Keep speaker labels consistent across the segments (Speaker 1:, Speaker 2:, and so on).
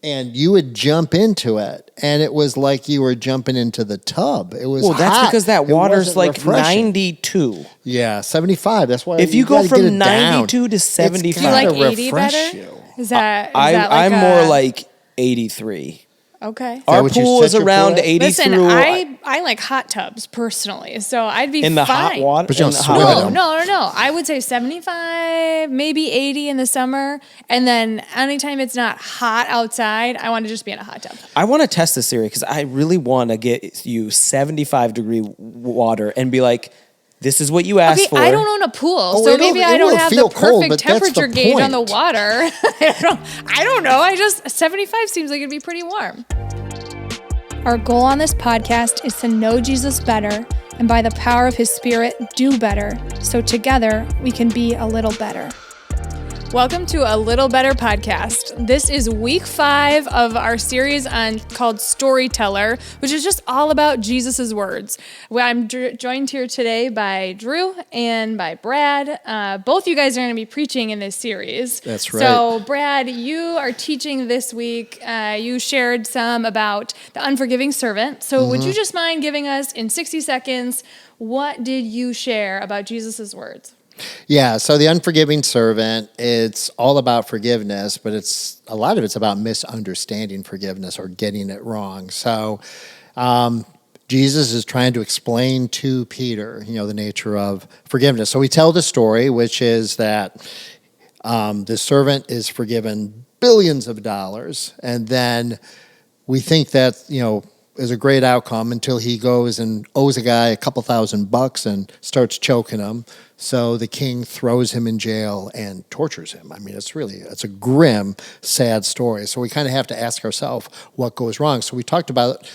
Speaker 1: and you would jump into it, and it was like you were jumping into the tub. It was
Speaker 2: that's
Speaker 1: hot.
Speaker 2: because that water's like
Speaker 1: refreshing.
Speaker 2: 92.
Speaker 1: Yeah, 75. That's why
Speaker 2: if you go
Speaker 1: gotta get
Speaker 2: from
Speaker 1: it
Speaker 2: 92
Speaker 1: down.
Speaker 2: to 75.
Speaker 3: Do you like
Speaker 1: gotta
Speaker 3: 80
Speaker 1: refresh
Speaker 3: better?
Speaker 1: you.
Speaker 3: Is that like
Speaker 2: I'm more like 83.
Speaker 3: Okay.
Speaker 2: Our
Speaker 1: what you
Speaker 2: pool
Speaker 1: set
Speaker 2: is
Speaker 1: your
Speaker 2: around
Speaker 1: pool at?
Speaker 2: 80
Speaker 3: Listen,
Speaker 2: through.
Speaker 3: I like hot tubs personally, so I'd be
Speaker 2: in the
Speaker 3: fine.
Speaker 2: hot water.
Speaker 1: But you don't
Speaker 2: in the
Speaker 1: swim
Speaker 2: hot
Speaker 1: in
Speaker 2: water.
Speaker 1: them.
Speaker 3: No. I would say 75, maybe 80 in the summer. And then anytime it's not hot outside, I want to just be in a hot tub.
Speaker 2: I want to test this theory because I really want to get you 75-degree water and be like, this is what you asked for.
Speaker 3: I don't own a pool,
Speaker 1: Oh,
Speaker 3: so maybe I don't have the
Speaker 1: cold,
Speaker 3: perfect
Speaker 1: but that's the
Speaker 3: temperature gauge on the
Speaker 1: point.
Speaker 3: water. I don't know. 75 seems like it'd be pretty warm. Our goal on this podcast is to know Jesus better and by the power of his Spirit, do better, so together we can be a little better. Welcome to A Little Better podcast. This is week 5 of our series called Storyteller, which is just all about Jesus' words. Well, I'm joined here today by Drew and by Brad. Both you guys are going to be preaching in this series.
Speaker 1: That's right.
Speaker 3: So, Brad, you are teaching this week. You shared some about the unforgiving servant. So would you just mind giving us, in 60 seconds, what did you share about Jesus' words?
Speaker 1: Yeah, so the unforgiving servant, it's all about forgiveness, but a lot of it's about misunderstanding forgiveness or getting it wrong. So Jesus is trying to explain to Peter, the nature of forgiveness. So we tell the story, which is that the servant is forgiven billions of dollars, and then we think that, is a great outcome until he goes and owes a guy a couple $1,000 and starts choking him. So the king throws him in jail and tortures him. I mean, it's a grim, sad story. So we kind of have to ask ourselves what goes wrong. So we talked about,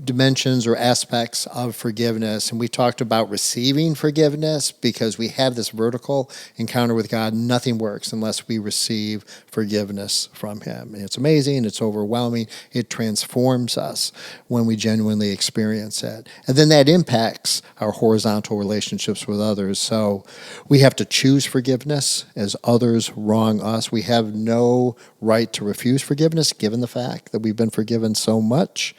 Speaker 1: dimensions or aspects of forgiveness. And we talked about receiving forgiveness because we have this vertical encounter with God. Nothing works unless we receive forgiveness from him. And it's amazing. It's overwhelming. It transforms us when we genuinely experience it. And then that impacts our horizontal relationships with others. So we have to choose forgiveness as others wrong us. We have no right to refuse forgiveness given the fact that we've been forgiven so much.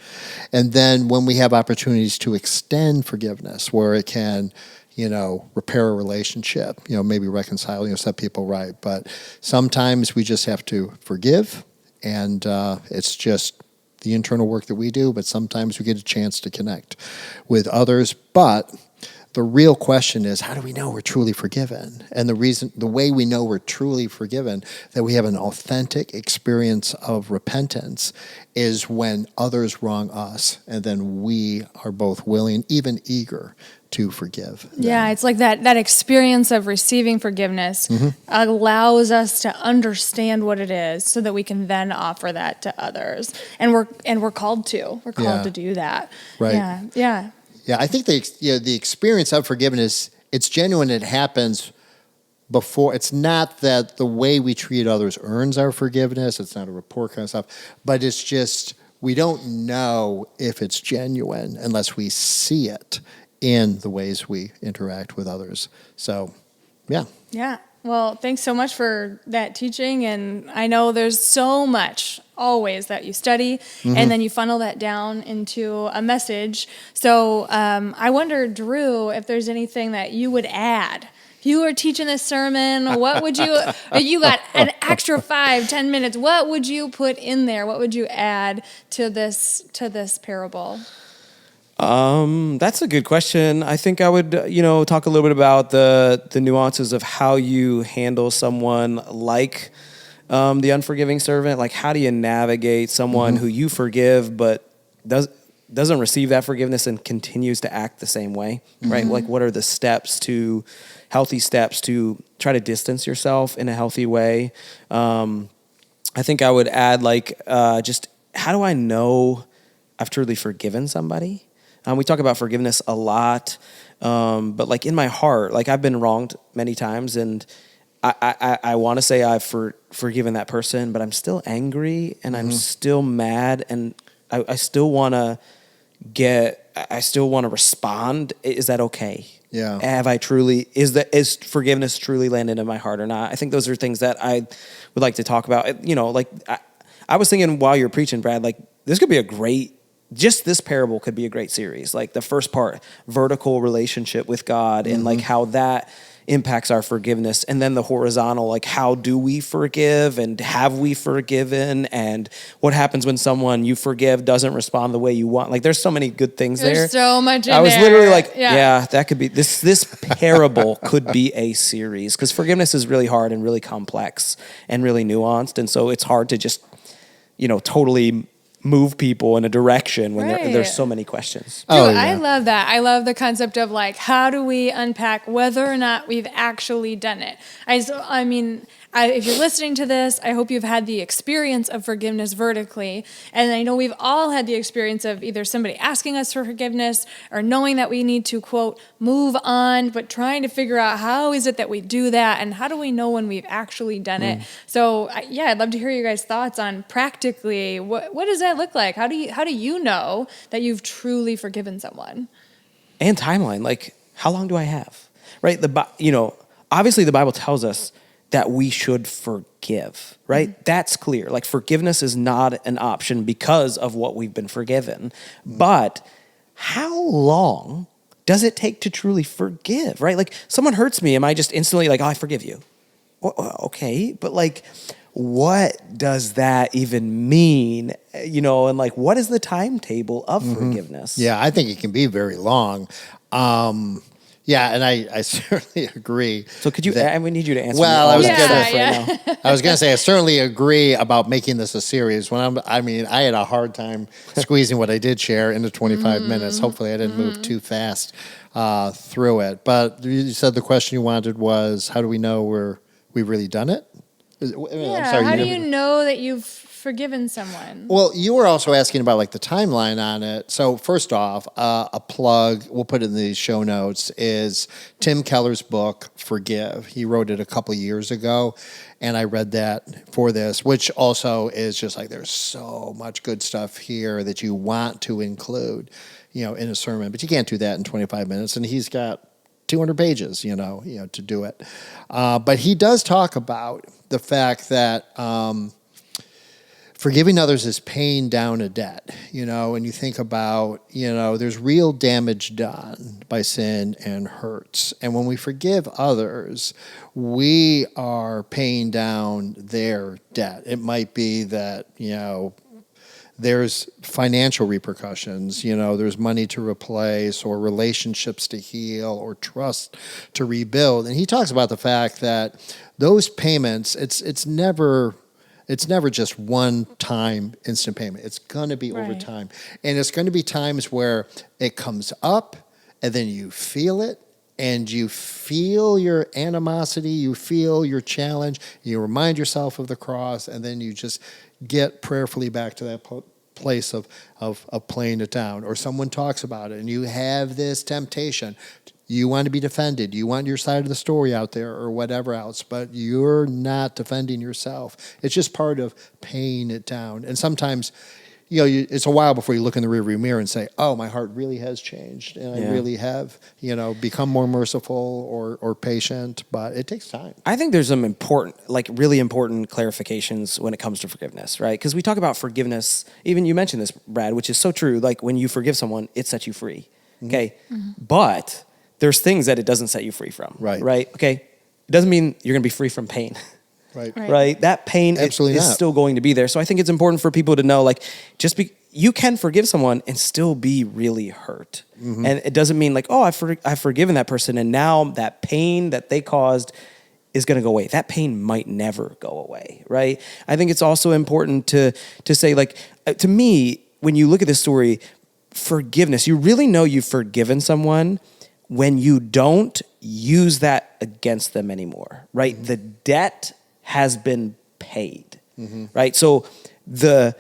Speaker 1: And then when we have opportunities to extend forgiveness where it can, repair a relationship, maybe reconcile, set people right. But sometimes we just have to forgive, and it's just the internal work that we do, but sometimes we get a chance to connect with others. But the real question is, how do we know we're truly forgiven? And the way we know we're truly forgiven, that we have an authentic experience of repentance, is when others wrong us, and then we are both willing, even eager, to forgive them.
Speaker 3: Yeah, it's like that experience of receiving forgiveness allows us to understand what it is so that we can then offer that to others. And we're called to. We're called to do that.
Speaker 1: Right.
Speaker 3: Yeah.
Speaker 1: Yeah, I think the experience of forgiveness, it's genuine. It happens before. It's not that the way we treat others earns our forgiveness. It's not a report kind of stuff. But it's just we don't know if it's genuine unless we see it in the ways we interact with others. So, yeah.
Speaker 3: Yeah. Well, thanks so much for that teaching. And I know there's so much always that you study, and then you funnel that down into a message. So I wonder, Drew, if there's anything that you would add. If you were teaching this sermon, what would if you got an extra 5-10 minutes, what would you put in there? What would you add to this parable?
Speaker 2: That's a good question. I think I would, talk a little bit about the nuances of how you handle someone like the unforgiving servant. Like, how do you navigate someone who you forgive but doesn't receive that forgiveness and continues to act the same way, right? Like, what are the healthy steps to try to distance yourself in a healthy way? I think I would add, just how do I know I've truly forgiven somebody? We talk about forgiveness a lot, but in my heart, I've been wronged many times, and I want to say I've forgiven that person, but I'm still angry, and I'm still mad, and I still want to respond. Is that okay?
Speaker 1: Yeah.
Speaker 2: Is forgiveness truly landed in my heart or not? I think those are things that I would like to talk about. You know, like I was thinking while you're preaching, Brad, like this could be just this parable could be a great series. Like the first part, vertical relationship with God and like how that impacts our forgiveness. And then the horizontal, like how do we forgive and have we forgiven? And what happens when someone you forgive doesn't respond the way you want? Like there's so many good things there.
Speaker 3: There's so much in
Speaker 2: I was
Speaker 3: there.
Speaker 2: literally like, yeah, that could be, this parable could be a series because forgiveness is really hard and really complex and really nuanced. And so it's hard to just, totally move people in a direction when there's so many questions.
Speaker 3: Dude, I love that. I love the concept of like, how do we unpack whether or not we've actually done it? If you're listening to this, I hope you've had the experience of forgiveness vertically. And I know we've all had the experience of either somebody asking us for forgiveness or knowing that we need to, quote, move on, but trying to figure out how is it that we do that and how do we know when we've actually done it? So, I'd love to hear your guys' thoughts on practically what does that look like? How do you know that you've truly forgiven someone?
Speaker 2: And timeline, like how long do I have? Right? Obviously the Bible tells us that we should forgive, right? That's clear. Like forgiveness is not an option because of what we've been forgiven. But how long does it take to truly forgive, right? Like someone hurts me, am I just instantly like, oh, I forgive you? Well, okay, but like, what does that even mean? And like, what is the timetable of forgiveness?
Speaker 1: Yeah, I think it can be very long. Yeah, and I certainly agree.
Speaker 2: So could you? We need you to answer.
Speaker 1: Well,
Speaker 2: I
Speaker 1: was gonna say I certainly agree about making this a series. I had a hard time squeezing what I did share into 25 minutes. Hopefully, I didn't move too fast through it. But you said the question you wanted was, how do we know we've really done it?
Speaker 3: How do you know that you've forgiven someone?
Speaker 1: Well, you were also asking about like the timeline on it. So first off, a plug, we'll put it in the show notes, is Tim Keller's book, Forgive. He wrote it a couple years ago, and I read that for this, which also is just like there's so much good stuff here that you want to include, in a sermon, but you can't do that in 25 minutes, and he's got 200 pages, to do it. But he does talk about the fact that forgiving others is paying down a debt, and you think about, there's real damage done by sin and hurts. And when we forgive others, we are paying down their debt. It might be that, there's financial repercussions, there's money to replace or relationships to heal or trust to rebuild. And he talks about the fact that those payments, it's never just one time instant payment. It's going to be over time. And it's going to be times where it comes up and then you feel it and you feel your animosity, you feel your challenge, you remind yourself of the cross, and then you just get prayerfully back to that place of playing it down. Or someone talks about it and you have this temptation. You want to be defended. You want your side of the story out there or whatever else, but you're not defending yourself. It's just part of paying it down. And sometimes, it's a while before you look in the rearview mirror and say, oh, my heart really has changed. And I really have, become more merciful or patient, but it takes time.
Speaker 2: I think there's some really important clarifications when it comes to forgiveness, right? Because we talk about forgiveness, even you mentioned this, Brad, which is so true. Like when you forgive someone, it sets you free. Okay. But there's things that it doesn't set you free from. Right. Okay. It doesn't mean you're going to be free from pain. Right. That pain is still going to be there. So I think it's important for people to know, like, you can forgive someone and still be really hurt. And it doesn't mean like, oh, I've forgiven that person, and now that pain that they caused is going to go away. That pain might never go away, right? I think it's also important to say, like, to me, when you look at this story, forgiveness, you really know you've forgiven someone when you don't use that against them anymore, right? The debt has been paid, right? So the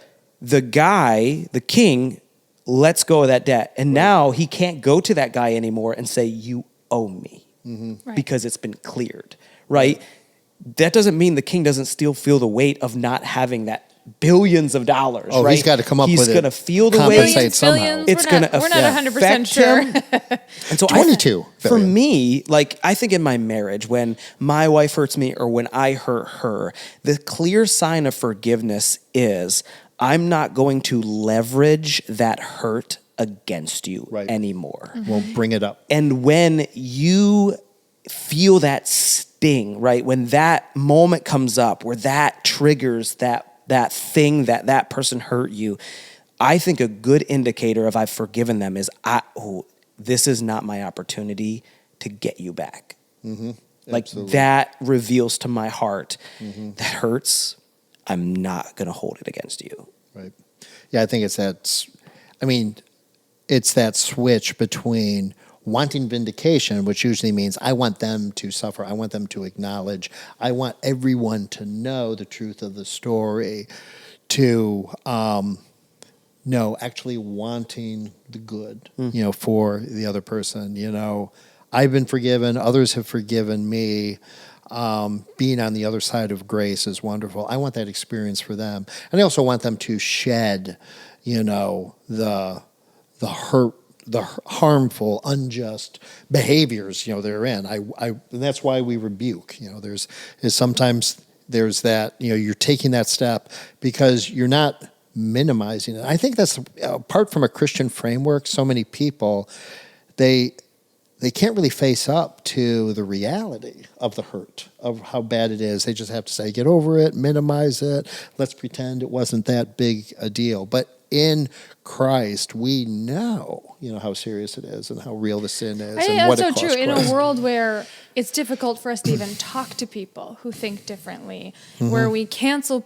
Speaker 2: guy, the king, lets go of that debt. And now he can't go to that guy anymore and say, you owe me, because it's been cleared, right? that doesn't mean the king doesn't still feel the weight of not having that billions of dollars.
Speaker 1: Oh,
Speaker 2: right?
Speaker 1: he's got to come up with it.
Speaker 2: He's going to feel the
Speaker 1: Compensate
Speaker 2: weight.
Speaker 1: somehow.
Speaker 3: Billions,
Speaker 2: It's going to
Speaker 3: we're not 100%
Speaker 2: affect
Speaker 3: sure.
Speaker 2: him. And so
Speaker 1: 22
Speaker 2: for
Speaker 1: billion.
Speaker 2: me, like I think in my marriage, when my wife hurts me or when I hurt her, the clear sign of forgiveness is I'm not going to leverage that hurt against you anymore.
Speaker 1: Won't bring it up.
Speaker 2: And when you feel that sting, right? When that moment comes up where that triggers that thing that person hurt you, I think a good indicator of I've forgiven them is this is not my opportunity to get you back.
Speaker 1: Mm-hmm.
Speaker 2: Like
Speaker 1: Absolutely.
Speaker 2: that reveals to my heart that hurts. I'm not going to hold it against you.
Speaker 1: Right. Yeah, I think it's that switch between wanting vindication, which usually means I want them to suffer. I want them to acknowledge. I want everyone to know the truth of the story, to actually wanting the good, for the other person. I've been forgiven. Others have forgiven me. Being on the other side of grace is wonderful. I want that experience for them. And I also want them to shed, the hurt, the harmful, unjust behaviors, they're in. And that's why we rebuke. Sometimes there's that, you're taking that step because you're not minimizing it. I think that's apart from a Christian framework. So many people, they can't really face up to the reality of the hurt, of how bad it is. They just have to say, get over it, minimize it. Let's pretend it wasn't that big a deal. But in Christ, we know, how serious it is and how real the sin is.
Speaker 3: I think
Speaker 1: and what
Speaker 3: that's
Speaker 1: it
Speaker 3: so
Speaker 1: costs
Speaker 3: true. In
Speaker 1: Christ.
Speaker 3: a world where it's difficult for us to even talk to people who think differently, where we cancel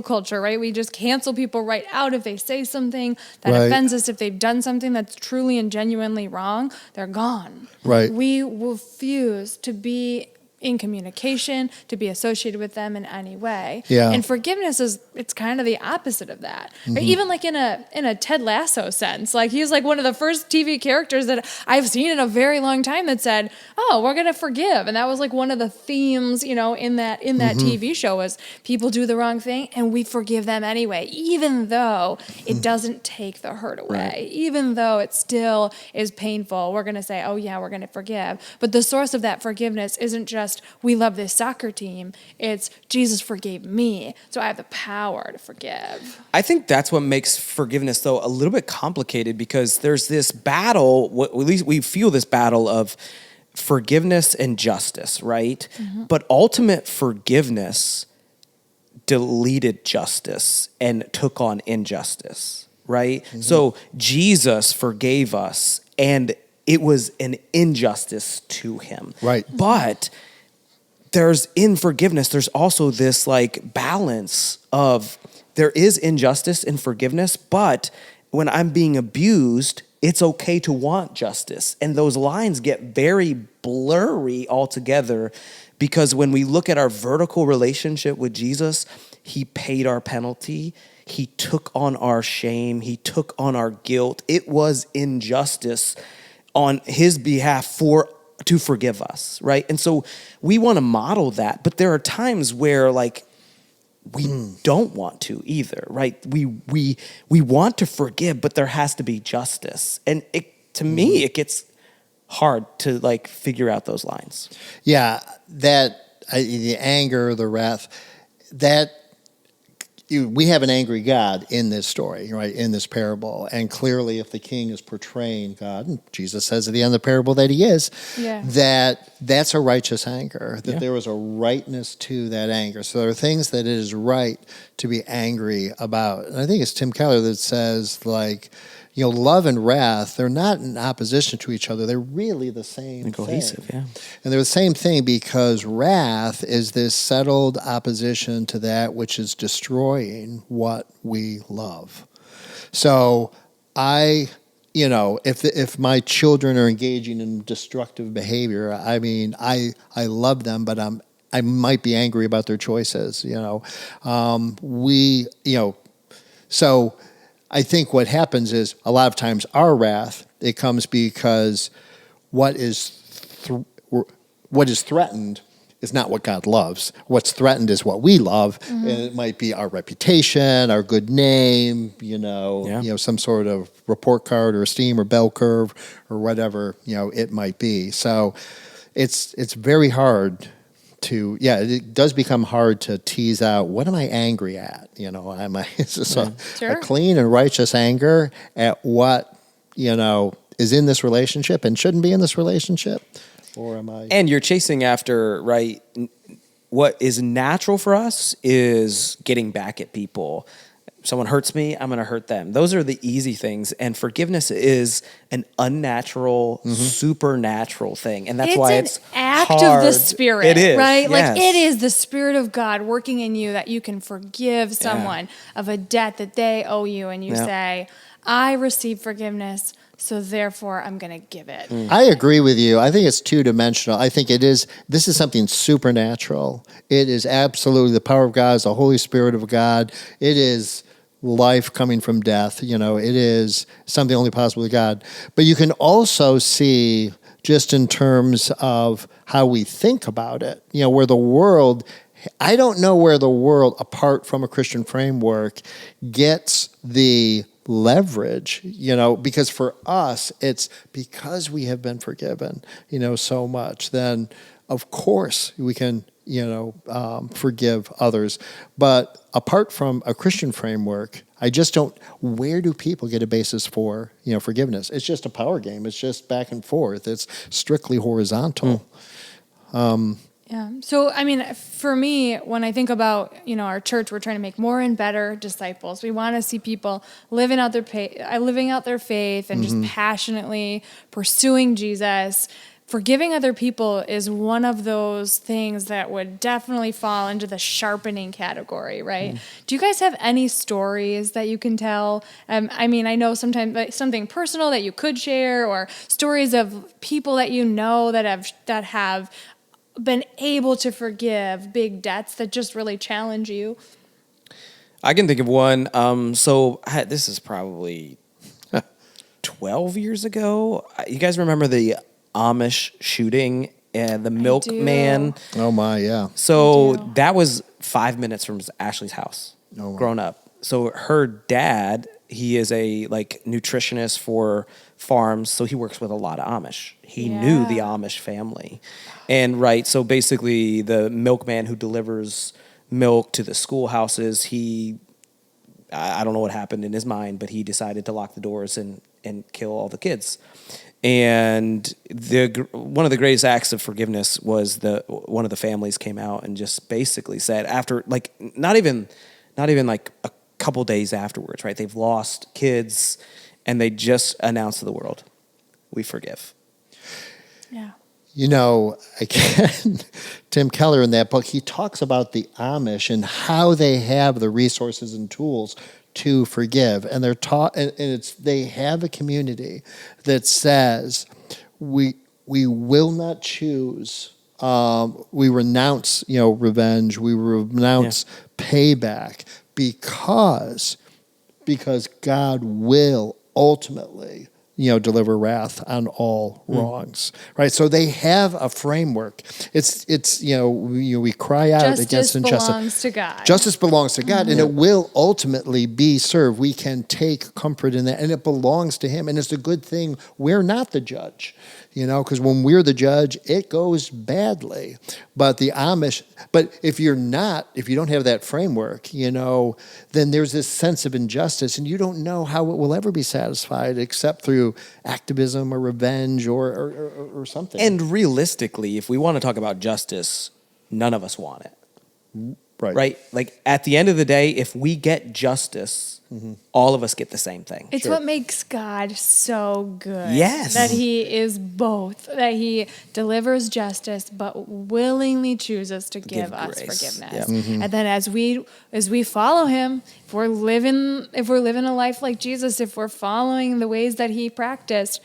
Speaker 3: culture, right? We just cancel people right out if they say something that
Speaker 1: Right.
Speaker 3: offends us. If they've done something that's truly and genuinely wrong, they're gone.
Speaker 1: Right.
Speaker 3: We refuse to be in communication, to be associated with them in any way.
Speaker 1: Yeah.
Speaker 3: And forgiveness it's kind of the opposite of that. Right? Even like in a Ted Lasso sense. Like he's like one of the first TV characters that I've seen in a very long time that said, "Oh, we're going to forgive." And that was like one of the themes, in that TV show was people do the wrong thing and we forgive them anyway, even though it doesn't take the hurt away.
Speaker 1: Right.
Speaker 3: Even though it still is painful, we're going to say, "Oh yeah, we're going to forgive." But the source of that forgiveness isn't just we love this soccer team. It's Jesus forgave me, so I have the power to forgive.
Speaker 2: I think that's what makes forgiveness, though, a little bit complicated because there's this battle, at least we feel this battle of forgiveness and justice, right? But ultimate forgiveness deleted justice and took on injustice, right? So Jesus forgave us and it was an injustice to him.
Speaker 1: Right.
Speaker 2: But in forgiveness, there's also this like balance of there is injustice in forgiveness, but when I'm being abused, it's okay to want justice. And those lines get very blurry altogether because when we look at our vertical relationship with Jesus, he paid our penalty. He took on our shame. He took on our guilt. It was injustice on his behalf to forgive us, right? And so we want to model that, but there are times where like we don't want to either, right? We want to forgive, but there has to be justice. And to me, it gets hard to like figure out those lines.
Speaker 1: Yeah, the anger, the wrath, we have an angry God in this story, right? In this parable, and clearly, if the king is portraying God, and Jesus says at the end of the parable that he is, that's a righteous anger. That there was a rightness to that anger. So there are things that it is right to be angry about, and I think it's Tim Keller that says like, love and wrath, they're not in opposition to each other. They're really the same
Speaker 2: Cohesive,
Speaker 1: thing.
Speaker 2: yeah.
Speaker 1: And they're the same thing because wrath is this settled opposition to that which is destroying what we love. So if my children are engaging in destructive behavior, I mean, I love them, but I might be angry about their choices, so I think what happens is a lot of times our wrath, it comes because what is threatened is not what God loves. What's threatened is what we love, and it might be our reputation, our good name, some sort of report card or esteem or bell curve or whatever it might be. So it's very hard to it does become hard to tease out, what am I angry at? Is this a clean and righteous anger at what is in this relationship and shouldn't be in this relationship? Or am I?
Speaker 2: And you're chasing after, right? What is natural for us is getting back at people. Someone hurts me, I'm going to hurt them. Those are the easy things. And forgiveness is an unnatural, supernatural thing. And that's why it's
Speaker 3: an act
Speaker 2: hard.
Speaker 3: of the Spirit.
Speaker 2: It is,
Speaker 3: right?
Speaker 2: yes.
Speaker 3: Like it is the Spirit of God working in you that you can forgive someone of a debt that they owe you. And you say, I receive forgiveness, so therefore I'm going to give it.
Speaker 1: I agree with you. I think it's two-dimensional. I think this is something supernatural. It is absolutely the power of God, it's the Holy Spirit of God. It is life coming from death. It is something only possible with God. But you can also see, just in terms of how we think about it, where the world, I don't know where the world, apart from a Christian framework, gets the leverage, because for us, it's because we have been forgiven, so much, then of course we can, forgive others. But apart from a Christian framework, I just don't, where do people get a basis for, forgiveness? It's just a power game. It's just back and forth. It's strictly horizontal.
Speaker 3: Yeah. So, for me, when I think about, our church, we're trying to make more and better disciples. We want to see people living out their faith and just passionately pursuing Jesus. Forgiving other people is one of those things that would definitely fall into the sharpening category, right? Do you guys have any stories that you can tell? I know sometimes like something personal that you could share, or stories of people that that have been able to forgive big debts that just really challenge you?
Speaker 2: I can think of one. This is probably 12 years ago. You guys remember the Amish shooting and the milkman?
Speaker 1: Oh my, yeah.
Speaker 2: So that was 5 minutes from Ashley's house,
Speaker 1: wow.
Speaker 2: Growing up. So her dad, he is a nutritionist for farms, so he works with a lot of Amish. He knew the Amish family. And so basically the milkman who delivers milk to the schoolhouses, I don't know what happened in his mind, but he decided to lock the doors and kill all the kids. And one of the greatest acts of forgiveness was one of the families came out and just basically said, after not even a couple days afterwards, right? They've lost kids, and they just announced to the world, we forgive.
Speaker 3: Yeah.
Speaker 1: Again, Tim Keller in that book, he talks about the Amish and how they have the resources and tools to forgive. And they're taught, and they have a community that says, we will not choose, we renounce, revenge, we renounce payback, because God will ultimately deliver wrath on all wrongs, right? So they have a framework. It's we cry out against injustice.
Speaker 3: Justice belongs to God.
Speaker 1: Justice belongs to God, and it will ultimately be served. We can take comfort in that, and it belongs to Him. And it's a good thing we're not the judge, because when we're the judge, it goes badly. But if you don't have that framework, then there's this sense of injustice, and you don't know how it will ever be satisfied except through activism or revenge or something.
Speaker 2: And realistically, if we want to talk about justice, none of us want it. Right? Like at the end of the day, if we get justice, all of us get the same thing.
Speaker 3: It's what makes God so good.
Speaker 2: Yes.
Speaker 3: That He is both. That He delivers justice, but willingly chooses to give us
Speaker 2: grace.
Speaker 3: forgiveness.
Speaker 2: Yep.
Speaker 3: And then as we follow Him, if we're living a life like Jesus, if we're following the ways that He practiced,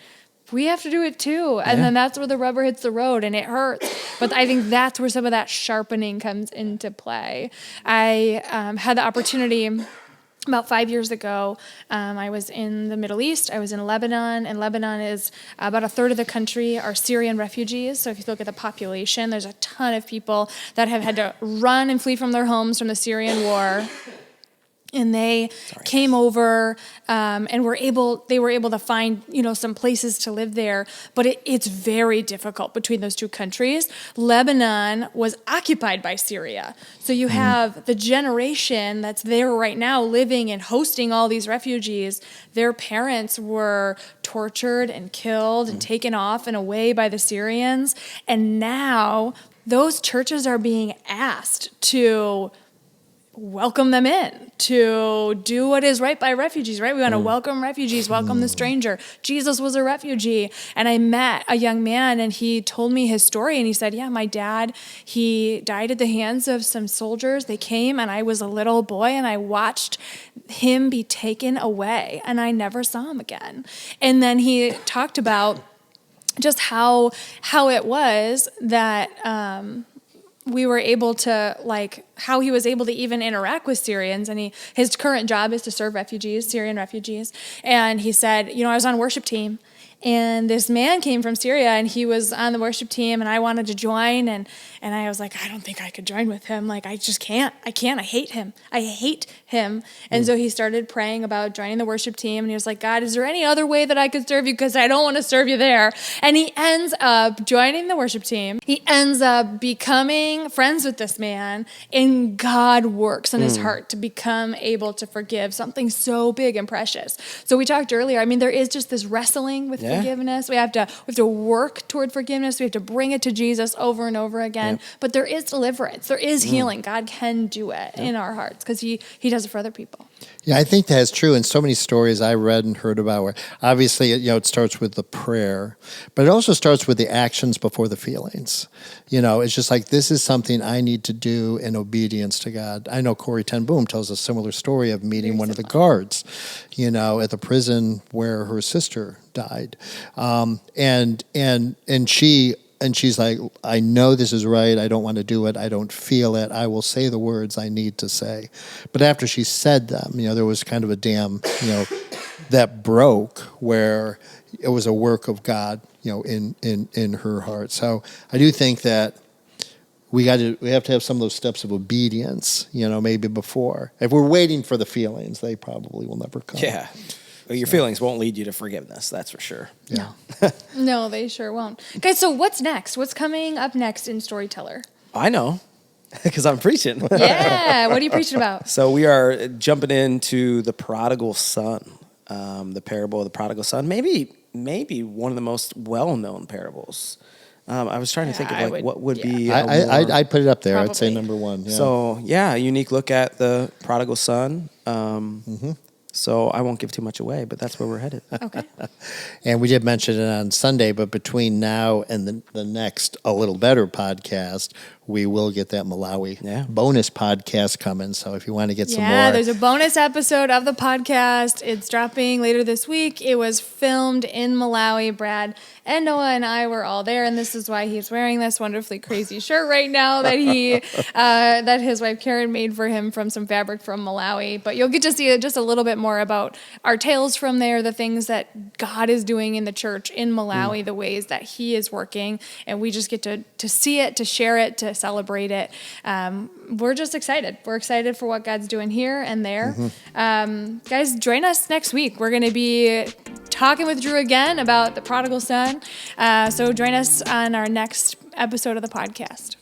Speaker 3: we have to do it too. And then that's where the rubber hits the road and it hurts. But I think that's where some of that sharpening comes into play. I had the opportunity About 5 years ago, I was in the Middle East. I was in Lebanon, and Lebanon is about a third of the country are Syrian refugees. So if you look at the population, there's a ton of people that have had to run and flee from their homes from the Syrian war. And they came over and they were able to find, some places to live there. But it's very difficult between those two countries. Lebanon was occupied by Syria. So you have the generation that's there right now living and hosting all these refugees. Their parents were tortured and killed and taken off and away by the Syrians. And now those churches are being asked to welcome them in, to do what is right by refugees, right? We want to welcome refugees, welcome the stranger. Jesus was a refugee. And I met a young man and he told me his story and he said, my dad, he died at the hands of some soldiers. They came and I was a little boy and I watched him be taken away and I never saw him again. And then he talked about just how it was that, we were able to, how he was able to even interact with Syrians. And his current job is to serve refugees, Syrian refugees. And he said, I was on a worship team. And this man came from Syria, and he was on the worship team, and I wanted to join. And I was like, I don't think I could join with him. I just can't. I hate him. And so he started praying about joining the worship team. And he was like, God, is there any other way that I could serve you? Because I don't want to serve you there. And he ends up joining the worship team. He ends up becoming friends with this man. And God works on his heart to become able to forgive something so big and precious. So we talked earlier. There is just this wrestling with forgiveness. We have to work toward forgiveness. We have to bring it to Jesus over and over again. Yep. But there is deliverance. There is healing. God can do it in our hearts because he does it for other people.
Speaker 1: Yeah, I think that's true. And so many stories I read and heard about where obviously, it starts with the prayer, but it also starts with the actions before the feelings. It's just like, this is something I need to do in obedience to God. I know Corrie ten Boom tells a similar story of meeting one of the guards, at the prison where her sister died. And she's like, I know this is right. I don't want to do it. I don't feel it. I will say the words I need to say. But after she said them, there was kind of a dam, that broke where it was a work of God, in her heart. So I do think that we have to have some of those steps of obedience, maybe before. If we're waiting for the feelings, they probably will never come.
Speaker 2: Yeah. Your feelings won't lead you to forgiveness, that's for sure.
Speaker 1: Yeah.
Speaker 3: No, they sure won't. Guys, so what's next? What's coming up next in Storyteller?
Speaker 2: I know, because I'm preaching.
Speaker 3: Yeah, what are you preaching about?
Speaker 2: So we are jumping into the prodigal son, the parable of the prodigal son. Maybe one of the most well-known parables. I was trying to think of what would be.
Speaker 1: I'd put it up there.
Speaker 3: Probably.
Speaker 1: I'd say number one. Yeah.
Speaker 2: So a unique look at the prodigal son. So I won't give too much away, but that's where we're headed.
Speaker 3: Okay.
Speaker 1: And we did mention it on Sunday, but between now and the next A Little Better podcast, we will get that Malawi bonus podcast coming. So if you want to get some more.
Speaker 3: Yeah, there's a bonus episode of the podcast. It's dropping later this week. It was filmed in Malawi. Brad and Noah and I were all there, and this is why he's wearing this wonderfully crazy shirt right now that that his wife Karen made for him from some fabric from Malawi. But you'll get to see just a little bit more about our tales from there, the things that God is doing in the church in Malawi, the ways that he is working, and we just get to see it, to share it, to celebrate it. We're just excited. We're excited for what God's doing here and there. Guys, join us next week. We're going to be talking with Drew again about the prodigal son. So join us on our next episode of the podcast.